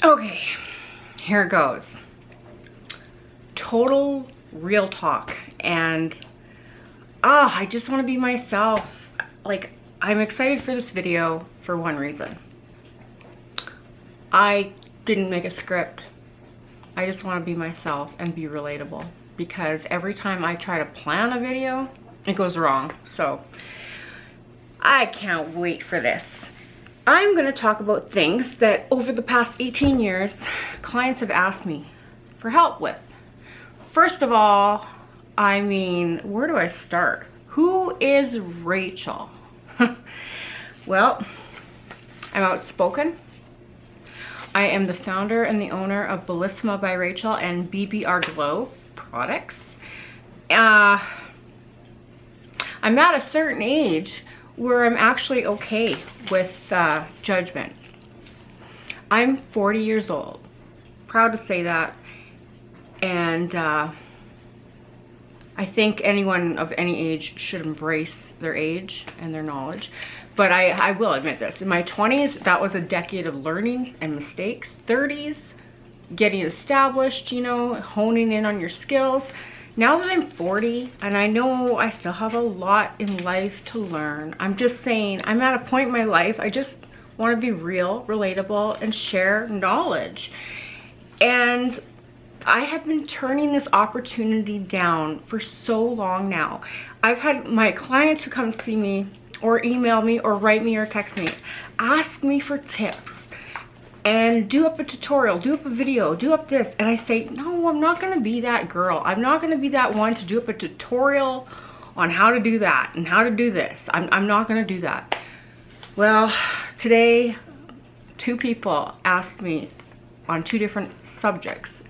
Okay, here it goes. Total real talk. And I just want to be myself. Like, I'm excited for this video for one reason. I didn't make a script. I just want to be myself and be relatable, because every time I try to plan a video, it goes wrong. So I can't wait for this. I'm going to talk about things that over the past 18 years, clients have asked me for help with. First of all, I mean, where do I start? Who is Rachel? Well, I'm outspoken. I am the founder and the owner of Bellissima by Rachel and BBR Glow products. I'm at a certain age where I'm actually okay with judgment. I'm 40 years old, proud to say that, and I think anyone of any age should embrace their age and their knowledge. But I will admit this, in my 20s, that was a decade of learning and mistakes. 30s, getting established, you know, honing in on your skills. Now that I'm 40 and I know I still have a lot in life to learn, I'm just saying I'm at a point in my life, I just want to be real, relatable, and share knowledge. And I have been turning this opportunity down for so long now. I've had my clients who come see me or email me or write me or text me, ask me for tips and do up a tutorial, do up a video, do up this. And I say, no, I'm not gonna be that girl. I'm not gonna be that one to do up a tutorial on how to do that and how to do this. I'm not gonna do that. Well, today, 2 people asked me on 2 different subjects.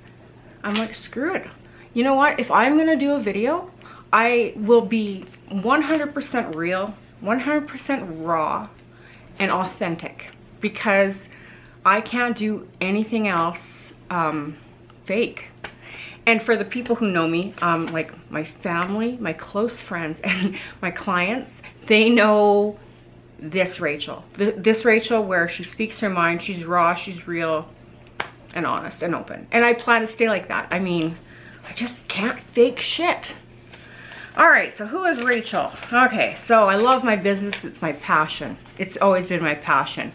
I'm like, screw it. You know what? If I'm gonna do a video, I will be 100% real, 100% raw, and authentic, because I can't do anything else fake. And for the people who know me, like my family, my close friends, and my clients, they know this Rachel. This Rachel where she speaks her mind, she's raw, she's real, and honest and open. And I plan to stay like that. I mean, I just can't fake shit. All right, so who is Rachel? Okay, so I love my business. It's my passion. It's always been my passion.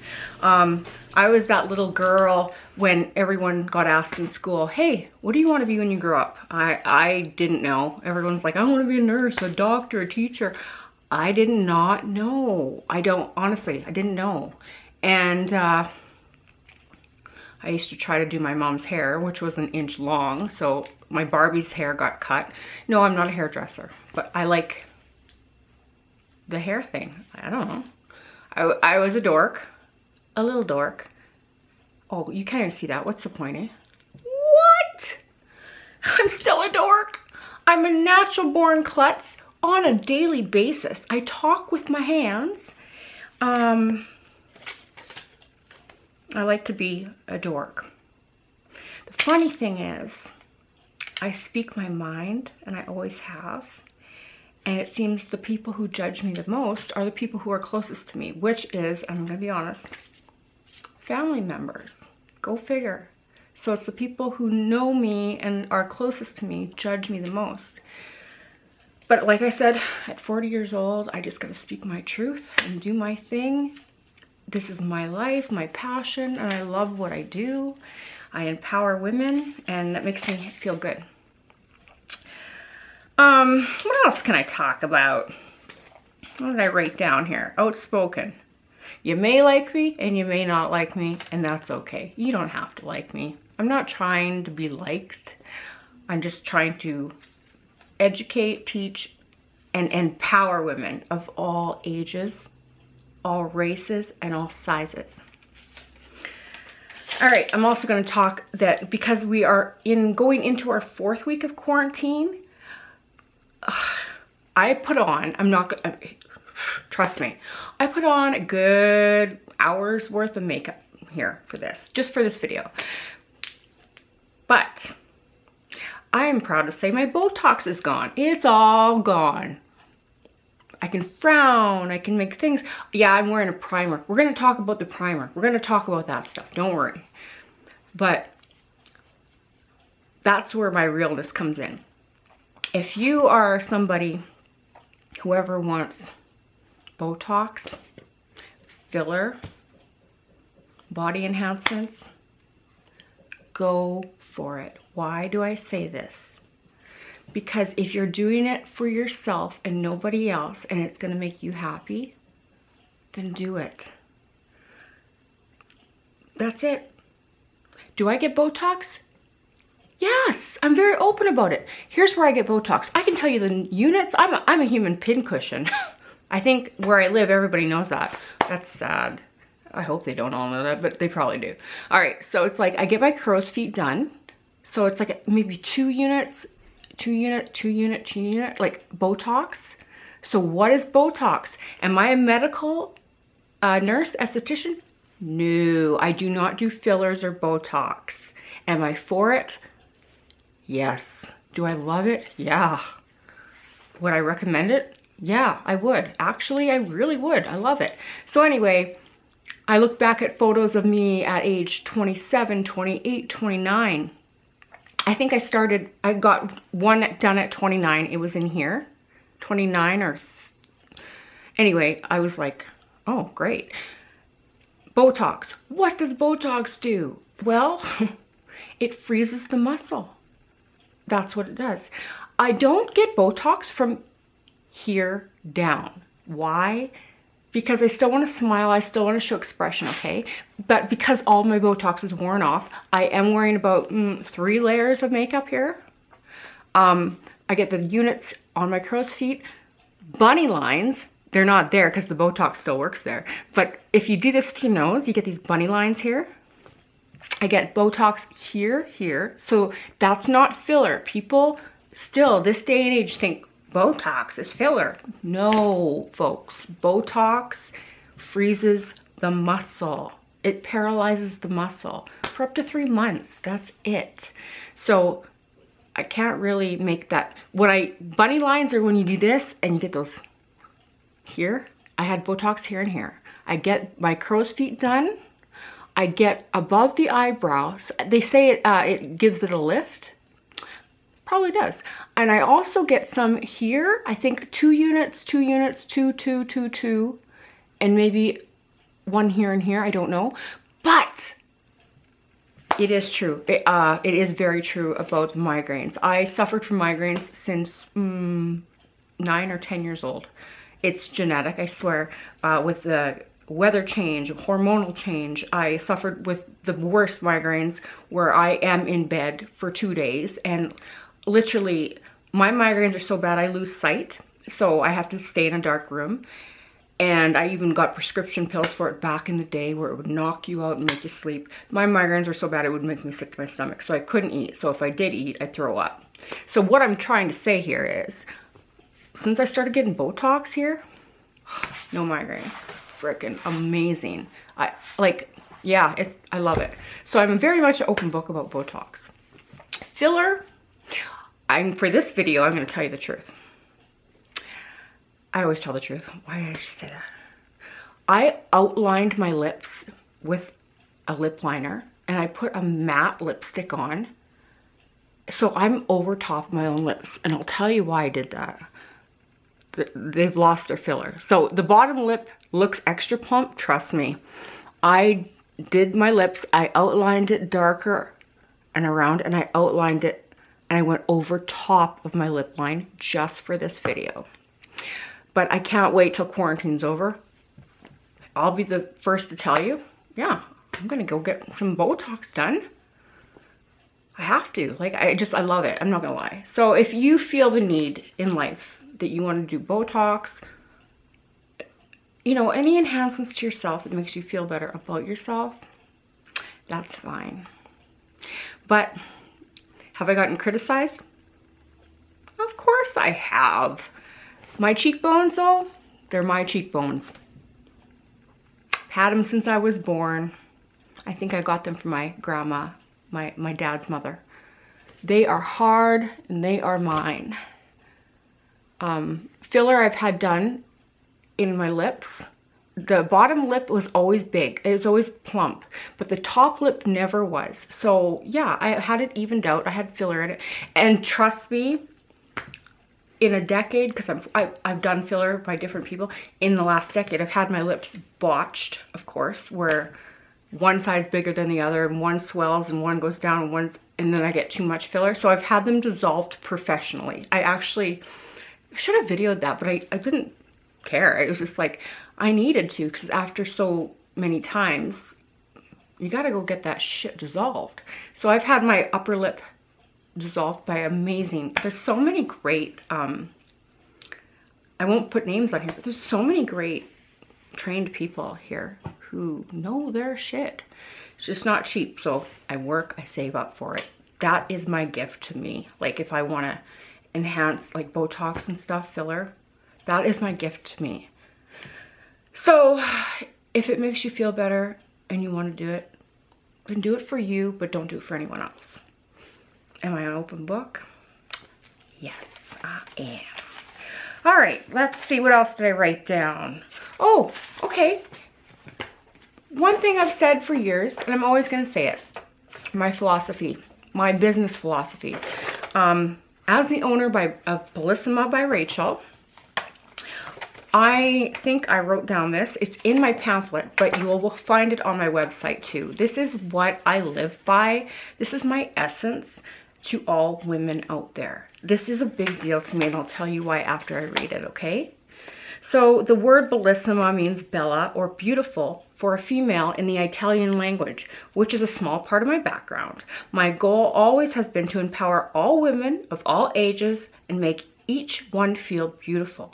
I was that little girl when everyone got asked in school, hey, what do you want to be when you grow up? I didn't know. Everyone's like, I want to be a nurse, a doctor, a teacher. I did not know. Honestly, I didn't know. And I used to try to do my mom's hair, which was 1 inch long, so my Barbie's hair got cut. No, I'm not a hairdresser, but I like the hair thing. I don't know. I was a dork, a little dork. Oh, you can't even see that. What's the point, eh? What? I'm still a dork. I'm a natural born klutz on a daily basis. I talk with my hands. I like to be a dork. The funny thing is, I speak my mind, and I always have. And it seems the people who judge me the most are the people who are closest to me, which is, I'm gonna be honest, family members. Go figure. So it's the people who know me and are closest to me judge me the most. But like I said, at 40 years old, I just gotta speak my truth and do my thing. This is my life, my passion, and I love what I do. I empower women, and that makes me feel good. What else can I talk about? What did I write down here? Outspoken. You may like me, and you may not like me, and that's okay. You don't have to like me. I'm not trying to be liked. I'm just trying to educate, teach, and empower women of all ages, all races, and all sizes. All right, I'm also going to talk that because we are going into our 4th week of quarantine, I put on, trust me, I put on a good hour's worth of makeup here for this, just for this video. But I am proud to say my Botox is gone. It's all gone. I can frown, I can make things. Yeah, I'm wearing a primer. We're gonna talk about the primer. We're gonna talk about that stuff, don't worry. But that's where my realness comes in. If you are somebody, whoever wants Botox, filler, body enhancements, go for it. Why do I say this? Because if you're doing it for yourself and nobody else, and it's going to make you happy, then do it. That's it. Do I get Botox? Yes, I'm very open about it. Here's where I get Botox. I can tell you the units. I'm a human pincushion. I think where I live, everybody knows that. That's sad. I hope they don't all know that, but they probably do. All right, so it's like I get my crow's feet done. So it's like maybe 2 units, 2 unit, 2 unit, 2 unit, like Botox. So what is Botox? Am I a medical nurse, esthetician? No, I do not do fillers or Botox. Am I for it? Yes. Do I love it? Yeah. Would I recommend it? Yeah, I would. Actually, I really would. I love it. So anyway, I look back at photos of me at age 27, 28, 29. I think I got one done at 29. It was in here. 29 or... Anyway, I was like, oh, great. Botox. What does Botox do? Well, it freezes the muscle. That's what it does. I don't get Botox from here down. Why? Because I still want to smile. I still want to show expression, okay? But because all my Botox is worn off, I am wearing about 3 layers of makeup here. I get the units on my crow's feet. Bunny lines, they're not there because the Botox still works there. But if you do this with your nose, you get these bunny lines here. I get Botox here, here. So that's not filler. People still, this day and age, think Botox is filler. No, folks. Botox freezes the muscle. It paralyzes the muscle for up to 3 months. That's it. So I can't really make that. Bunny lines are when you do this and you get those here. I had Botox here and here. I get my crow's feet done. I get above the eyebrows. They say it gives it a lift. Probably does. And I also get some here. I think 2 units, 2 units, 2, 2, 2, 2, and maybe 1 here and here. I don't know. But it is true. It is very true about migraines. I suffered from migraines since 9 or 10 years old. It's genetic, I swear. With the weather change, hormonal change, I suffered with the worst migraines where I am in bed for 2 days, and literally my migraines are so bad I lose sight, so I have to stay in a dark room. And I even got prescription pills for it back in the day where it would knock you out and make you sleep. My migraines were so bad it would make me sick to my stomach, so I couldn't eat. So if I did eat, I'd throw up. So what I'm trying to say here is, since I started getting Botox here, no migraines. It's freaking amazing. I love it. So I'm very much an open book about Botox. Filler, for this video, I'm going to tell you the truth. I always tell the truth. Why did I just say that? I outlined my lips with a lip liner and I put a matte lipstick on. So I'm over top of my own lips, and I'll tell you why I did that. They've lost their filler. So the bottom lip looks extra plump, trust me. I did my lips, I outlined it darker and around, and I outlined it and I went over top of my lip line just for this video. But I can't wait till quarantine's over. I'll be the first to tell you, yeah, I'm gonna go get some Botox done. I have to, I love it, I'm not gonna lie. So if you feel the need in life that you want to do Botox, you know, any enhancements to yourself that makes you feel better about yourself, that's fine. But have I gotten criticized? Of course I have. My cheekbones though, they're my cheekbones. Had them since I was born. I think I got them from my grandma, my dad's mother. They are hard and they are mine. Filler I've had done in my lips the bottom lip was always big. It was always plump, but the top lip never was. So yeah, I had it evened out. I had filler in it. And trust me, in a decade, because I've done filler by different people, in the last decade, I've had my lips botched, of course, where one side's bigger than the other, and one swells and one goes down, and then I get too much filler. So I've had them dissolved professionally. I should have videoed that, but I didn't care. It was just like, I needed to, because after so many times, you gotta go get that shit dissolved. So I've had my upper lip dissolved by amazing, there's so many great, I won't put names on here, but there's so many great trained people here who know their shit. It's just not cheap. So I work, I save up for it. That is my gift to me. Like if I want to enhance like Botox and stuff, filler, that is my gift to me. So if it makes you feel better and you want to do it, then do it for you, but don't do it for anyone else. Am I an open book? Yes, I am. All right, let's see, what else did I write down? Oh, okay. One thing I've said for years, and I'm always going to say it, my philosophy, my business philosophy. As the owner of Bellissima by Rachel, I think I wrote down this. It's in my pamphlet, but you will find it on my website too. This is what I live by. This is my essence to all women out there. This is a big deal to me, and I'll tell you why after I read it, okay? So the word bellissima means bella, or beautiful, for a female in the Italian language, which is a small part of my background. My goal always has been to empower all women of all ages and make each one feel beautiful.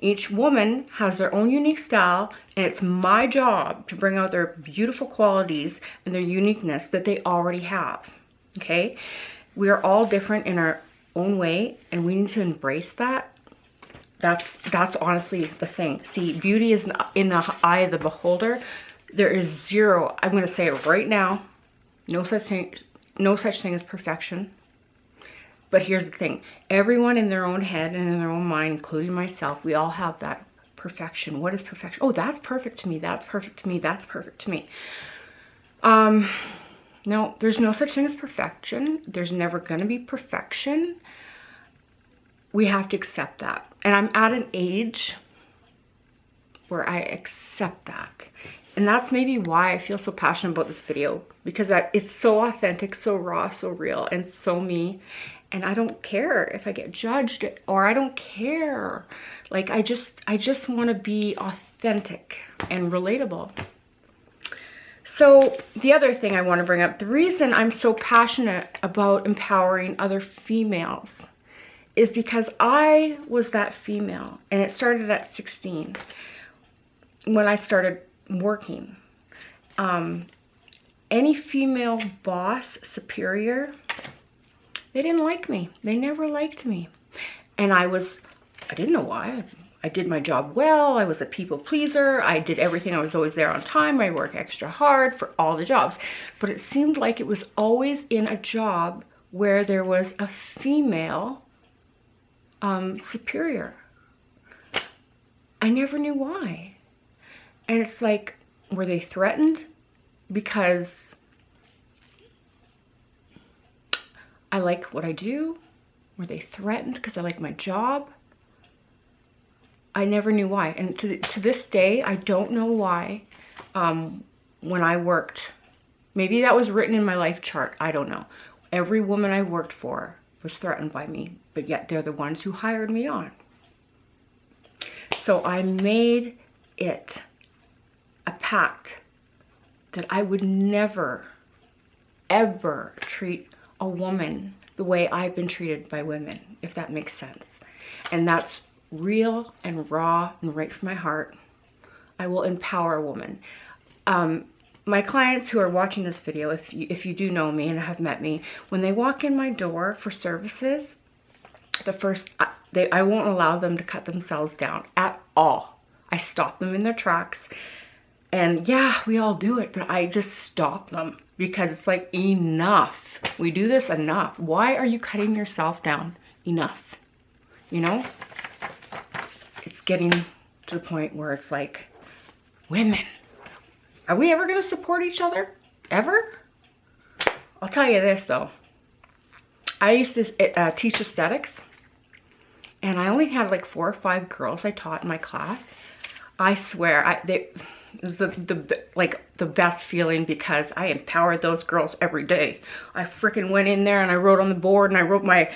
Each woman has their own unique style, and it's my job to bring out their beautiful qualities and their uniqueness that they already have, okay? We are all different in our own way, and we need to embrace that. That's honestly the thing. See, beauty is in the eye of the beholder. There is zero, I'm going to say it right now, no such thing as perfection. But here's the thing. Everyone in their own head and in their own mind, including myself, we all have that perfection. What is perfection? Oh, that's perfect to me. That's perfect to me. That's perfect to me. No, there's no such thing as perfection. There's never going to be perfection. We have to accept that. And I'm at an age where I accept that. And that's maybe why I feel so passionate about this video, because it's so authentic, so raw, so real, and so me. And I don't care if I get judged, or I don't care. Like, I just want to be authentic and relatable. So the other thing I want to bring up, the reason I'm so passionate about empowering other females is because I was that female, and it started at 16 when I started working. Any female boss, superior, they didn't like me. They never liked me. And I didn't know why. I did my job well. I was a people pleaser. I did everything. I was always there on time. I worked extra hard for all the jobs. But it seemed like it was always in a job where there was a female superior. I never knew why. And it's like, were they threatened because I like what I do? Were they threatened because I like my job? I never knew why. And to this day, I don't know why. When I worked, maybe that was written in my life chart. I don't know. Every woman I worked for was threatened by me, but yet they're the ones who hired me on. So I made it a pact that I would never, ever treat a woman the way I've been treated by women, if that makes sense. And that's real and raw and right from my heart. I will empower a woman. My clients who are watching this video, if you do know me and have met me, when they walk in my door for services, I won't allow them to cut themselves down at all. I stop them in their tracks. And yeah, we all do it, but I just stop them because it's like, enough. We do this enough. Why are you cutting yourself down? Enough. You know? It's getting to the point where it's like, Women. Are we ever going to support each other? Ever? I'll tell you this though. I used to teach aesthetics, and I only had like 4 or 5 girls I taught in my class. I swear, it was the best feeling because I empowered those girls every day. I freaking went in there and I wrote on the board and I wrote my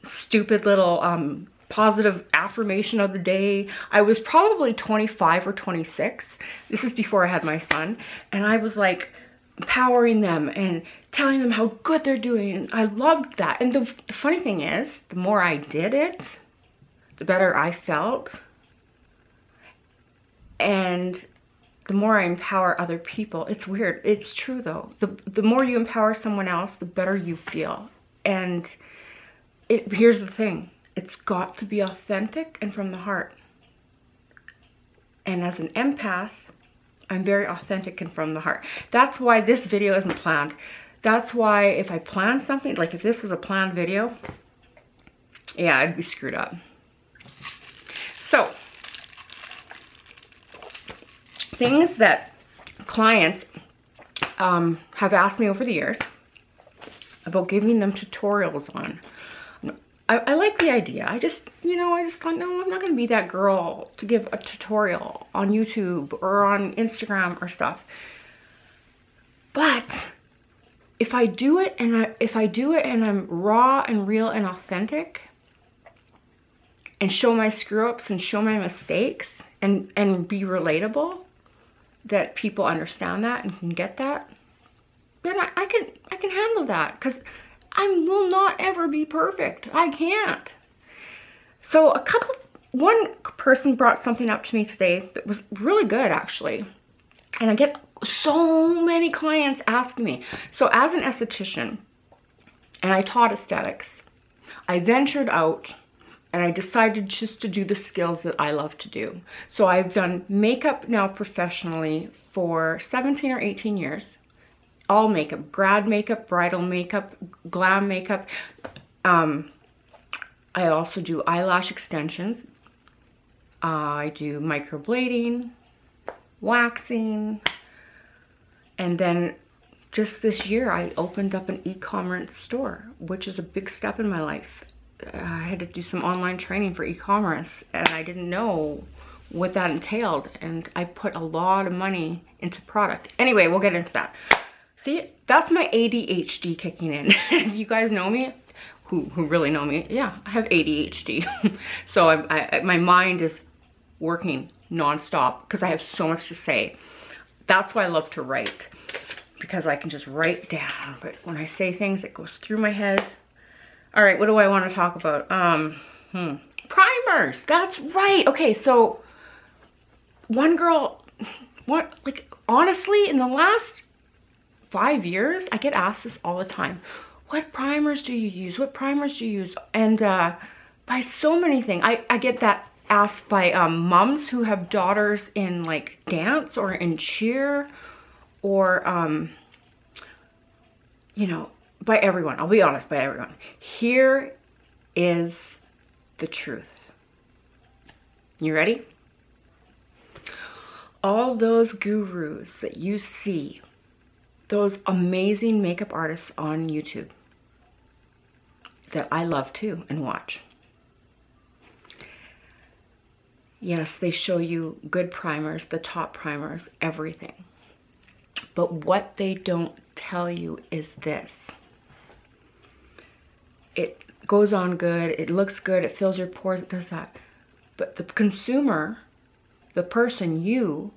stupid little positive affirmation of the day. I was probably 25 or 26. This is before I had my son. And I was like empowering them and telling them how good they're doing. And I loved that. And the funny thing is, the more I did it, the better I felt. And the more I empower other people, it's weird. It's true though. The more you empower someone else, the better you feel. And here's the thing. It's got to be authentic and from the heart. And as an empath, I'm very authentic and from the heart. That's why this video isn't planned. That's why if I plan something, like if this was a planned video, yeah, I'd be screwed up. So, things that clients have asked me over the years about giving them tutorials on. I like the idea. I just thought, no, I'm not going to be that girl to give a tutorial on YouTube or on Instagram or stuff. But if I do it and I'm raw and real and authentic and show my screw ups and show my mistakes and be relatable, that people understand that and can get that, then I can handle that, because I will not ever be perfect. I can't. So one person brought something up to me today that was really good actually. And I get so many clients asking me. So as an esthetician, and I taught aesthetics, I ventured out and I decided just to do the skills that I love to do. So I've done makeup now professionally for 17 or 18 years. All makeup, grad makeup, bridal makeup, glam makeup. I also do eyelash extensions. I do microblading, waxing. And then just this year, I opened up an e-commerce store, which is a big step in my life. I had to do some online training for e-commerce, and I didn't know what that entailed, and I put a lot of money into product. Anyway, we'll get into that. See, that's my ADHD kicking in. If you guys know me, who really know me, yeah, I have ADHD. So my mind is working nonstop because I have so much to say. That's why I love to write, because I can just write down. But when I say things, it goes through my head. All right, what do I want to talk about? Primers, that's right. Okay, so one girl, honestly, in the last 5 years, I get asked this all the time. What primers do you use? What primers do you use? And by so many things. I get that asked by moms who have daughters in like dance or in cheer, or by everyone. I'll be honest, by everyone. Here is the truth. You ready? All those gurus that you see, those amazing makeup artists on YouTube that I love too and watch. Yes, they show you good primers, the top primers, everything. But what they don't tell you is this. It goes on good, it looks good, it fills your pores, it does that. But the consumer, the person, you,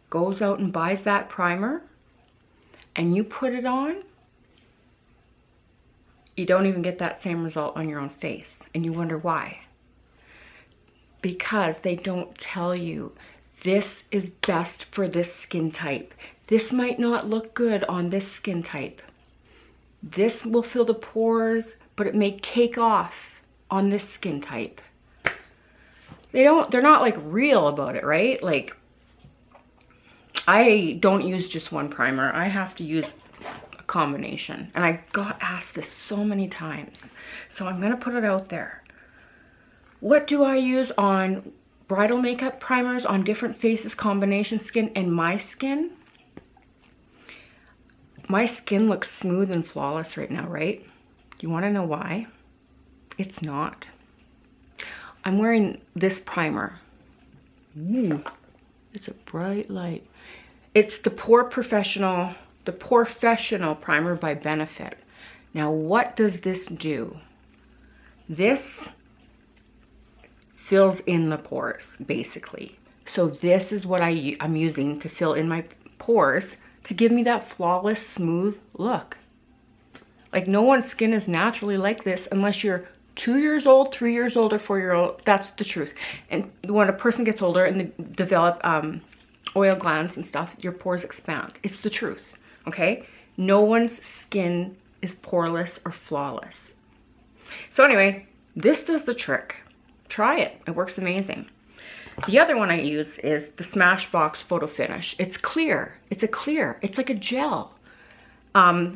goes out and buys that primer and you put it on, you don't even get that same result on your own face. And you wonder why. Because they don't tell you this is best for this skin type. This might not look good on this skin type. This will fill the pores, but it may cake off on this skin type. They're not like real about it, right? Like, I don't use just one primer. I have to use a combination. And I got asked this so many times. So I'm gonna put it out there. What do I use on bridal makeup primers on different faces, combination skin, and my skin looks smooth and flawless right now, right? You want to know why? It's not. I'm wearing this primer. Ooh, it's a bright light. It's the Pore Professional primer by Benefit. Now, what does this do? This fills in the pores, basically. So this is what I'm using to fill in my pores to give me that flawless, smooth look. Like, no one's skin is naturally like this unless you're 2 years old, 3 years old, or 4-year-old. That's the truth. And when a person gets older and they develop oil glands and stuff, your pores expand. It's the truth, okay? No one's skin is poreless or flawless. So anyway, this does the trick. Try it. It works amazing. The other one I use is the Smashbox Photo Finish. It's clear. It's like a gel.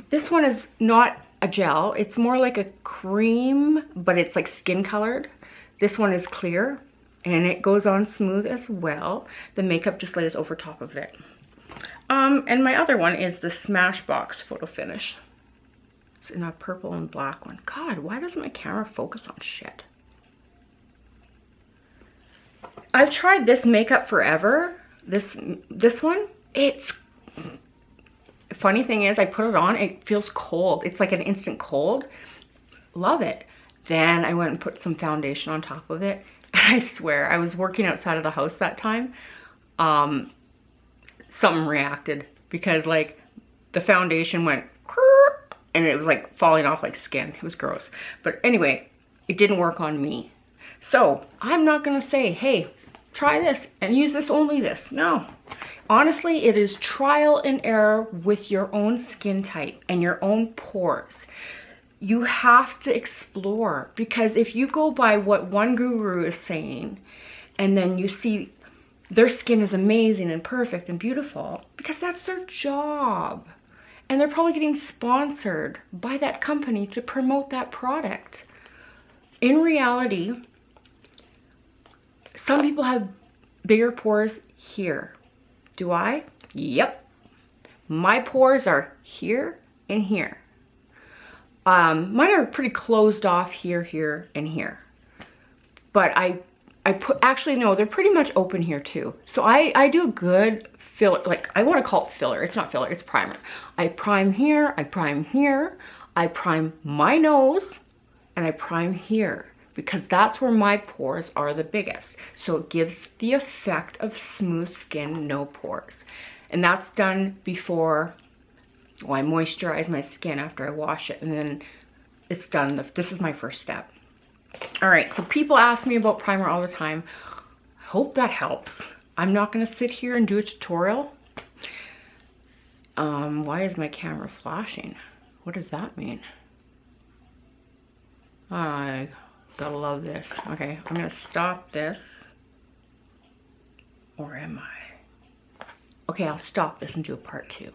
This one is not a gel. It's more like a cream, but it's like skin colored. This one is clear and it goes on smooth as well. The makeup just lays over top of it. And my other one is the Smashbox Photo Finish. It's in a purple and black one. God, why doesn't my camera focus on shit? I've tried this Makeup Forever. This one. It's funny thing is, I put it on, it feels cold. It's like an instant cold. Love it. Then I went and put some foundation on top of it. And I swear, I was working outside of the house that time. Something reacted because like the foundation went and it was like falling off like skin. It was gross. But anyway, it didn't work on me. So I'm not gonna say, hey, try this and use this, only this. No. Honestly, it is trial and error with your own skin type and your own pores. You have to explore, because if you go by what one guru is saying and then you see their skin is amazing and perfect and beautiful, because that's their job. And they're probably getting sponsored by that company to promote that product. In reality, some people have bigger pores here. Do I? Yep. My pores are here and here. Mine are pretty closed off here, here, and here. But actually no, they're pretty much open here too. So I do a good filler, like I want to call it filler. It's not filler, it's primer. I prime here, I prime here, I prime my nose, and I prime here, because that's where my pores are the biggest. So it gives the effect of smooth skin, no pores. And that's done before, well, I moisturize my skin after I wash it, and then it's done. This is my first step. All right, so people ask me about primer all the time. I hope that helps. I'm not gonna sit here and do a tutorial. Why is my camera flashing? What does that mean? I gotta love this. Okay, I'm gonna stop this. Or am I? Okay, I'll stop this and do a part 2.